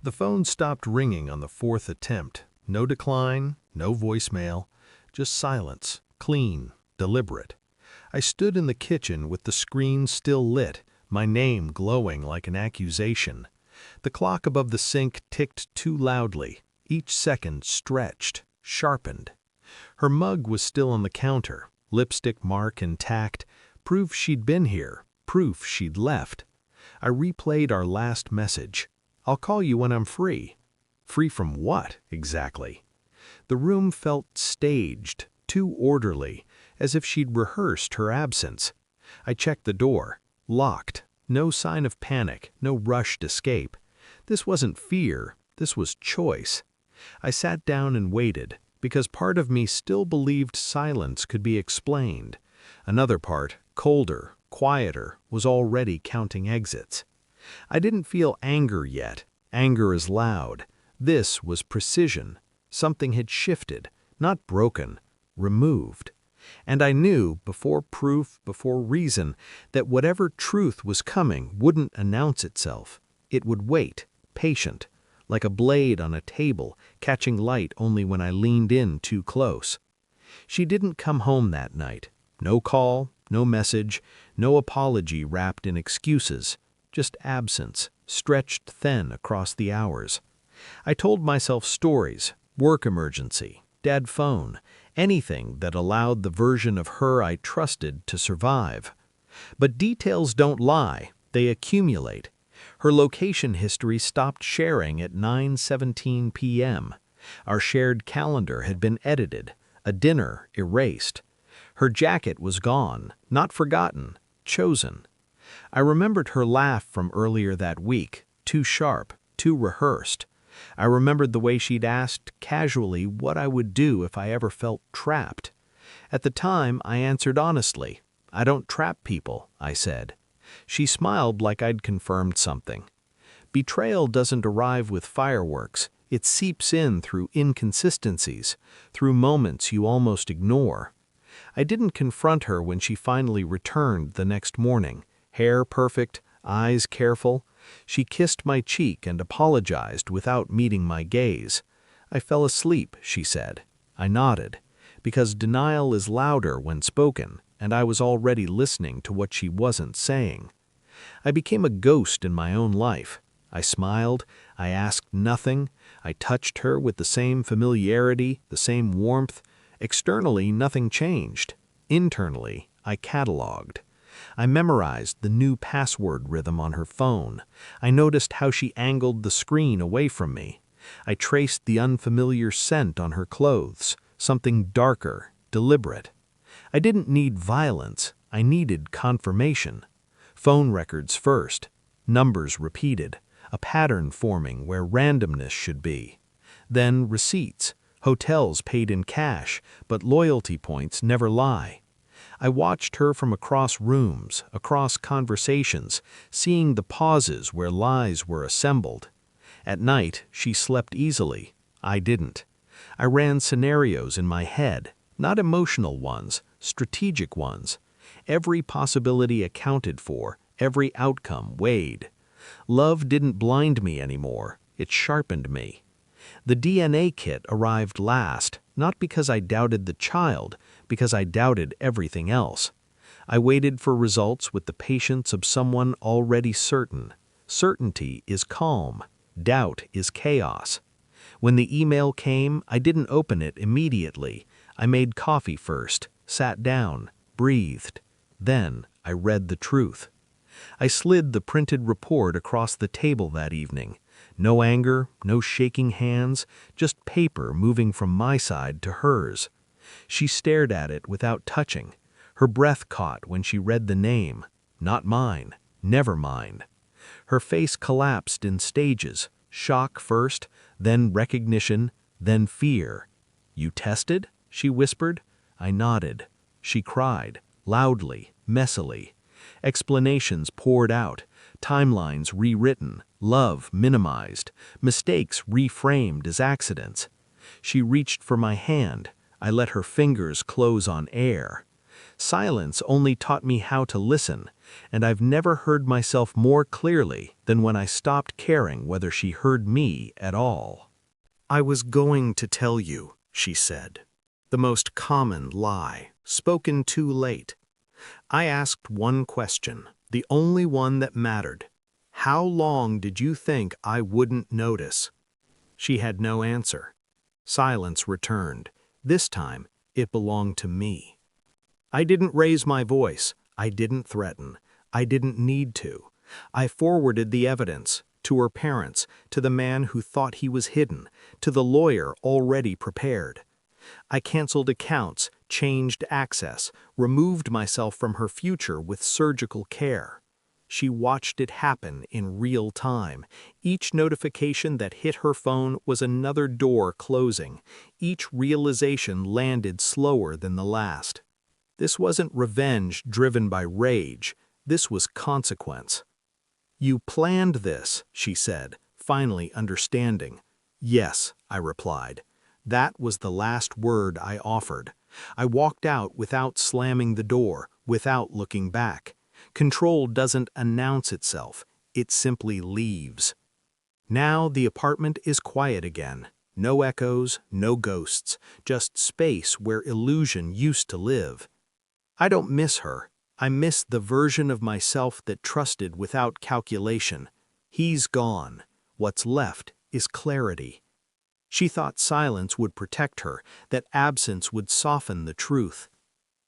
The phone stopped ringing on the fourth attempt. No decline, no voicemail, just silence, clean, deliberate. I stood in the kitchen with the screen still lit, my name glowing like an accusation. The clock above the sink ticked too loudly, each second stretched, sharpened. Her mug was still on the counter, lipstick mark intact, proof she'd been here, proof she'd left. I replayed our last message. "I'll call you when I'm free." Free from what, exactly? The room felt staged, too orderly, as if she'd rehearsed her absence. I checked the door. Locked. No sign of panic, no rushed escape. This wasn't fear, this was choice. I sat down and waited, because part of me still believed silence could be explained. Another part, colder, quieter, was already counting exits. I didn't feel anger yet. Anger is loud. This was precision. Something had shifted, not broken, removed. And I knew, before proof, before reason, that whatever truth was coming wouldn't announce itself. It would wait, patient, like a blade on a table, catching light only when I leaned in too close. She didn't come home that night. No call, no message, no apology wrapped in excuses. Just absence, stretched thin across the hours. I told myself stories, work emergency, dead phone, anything that allowed the version of her I trusted to survive. But details don't lie, they accumulate. Her location history stopped sharing at 9:17 p.m. Our shared calendar had been edited, a dinner erased. Her jacket was gone, not forgotten, chosen. I remembered her laugh from earlier that week, too sharp, too rehearsed. I remembered the way she'd asked casually what I would do if I ever felt trapped. At the time, I answered honestly. "I don't trap people," I said. She smiled like I'd confirmed something. Betrayal doesn't arrive with fireworks. It seeps in through inconsistencies, through moments you almost ignore. I didn't confront her when she finally returned the next morning. Hair perfect, eyes careful. She kissed my cheek and apologized without meeting my gaze. "I fell asleep," she said. I nodded, because denial is louder when spoken, and I was already listening to what she wasn't saying. I became a ghost in my own life. I smiled, I asked nothing, I touched her with the same familiarity, the same warmth. Externally, nothing changed. Internally, I cataloged. I memorized the new password rhythm on her phone. I noticed how she angled the screen away from me. I traced the unfamiliar scent on her clothes, something darker, deliberate. I didn't need violence, I needed confirmation. Phone records first, numbers repeated, a pattern forming where randomness should be. Then receipts, hotels paid in cash, but loyalty points never lie. I watched her from across rooms, across conversations, seeing the pauses where lies were assembled. At night, she slept easily. I didn't. I ran scenarios in my head, not emotional ones, strategic ones. Every possibility accounted for, every outcome weighed. Love didn't blind me anymore, it sharpened me. The DNA kit arrived last, not because I doubted the child, because I doubted everything else. I waited for results with the patience of someone already certain. Certainty is calm. Doubt is chaos. When the email came, I didn't open it immediately. I made coffee first, sat down, breathed. Then I read the truth. I slid the printed report across the table that evening. No anger, no shaking hands, just paper moving from my side to hers. She stared at it without touching. Her breath caught when she read the name. Not mine, never mine. Her face collapsed in stages, shock first, then recognition, then fear. "You tested?" she whispered. I nodded. She cried, loudly, messily. Explanations poured out, timelines rewritten, love minimized, mistakes reframed as accidents. She reached for my hand. I let her fingers close on air. Silence only taught me how to listen, and I've never heard myself more clearly than when I stopped caring whether she heard me at all. "I was going to tell you," she said. The most common lie, spoken too late. I asked one question, the only one that mattered. "How long did you think I wouldn't notice?" She had no answer. Silence returned. This time, it belonged to me. I didn't raise my voice. I didn't threaten. I didn't need to. I forwarded the evidence to her parents, to the man who thought he was hidden, to the lawyer already prepared. I canceled accounts, changed access, removed myself from her future with surgical care. She watched it happen in real time. Each notification that hit her phone was another door closing. Each realization landed slower than the last. This wasn't revenge driven by rage. This was consequence. "You planned this," she said, finally understanding. "Yes," I replied. That was the last word I offered. I walked out without slamming the door, without looking back. Control doesn't announce itself, it simply leaves. Now the apartment is quiet again. No echoes, no ghosts, just space where illusion used to live. I don't miss her. I miss the version of myself that trusted without calculation. He's gone. What's left is clarity. She thought silence would protect her, that absence would soften the truth.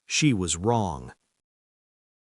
She was wrong.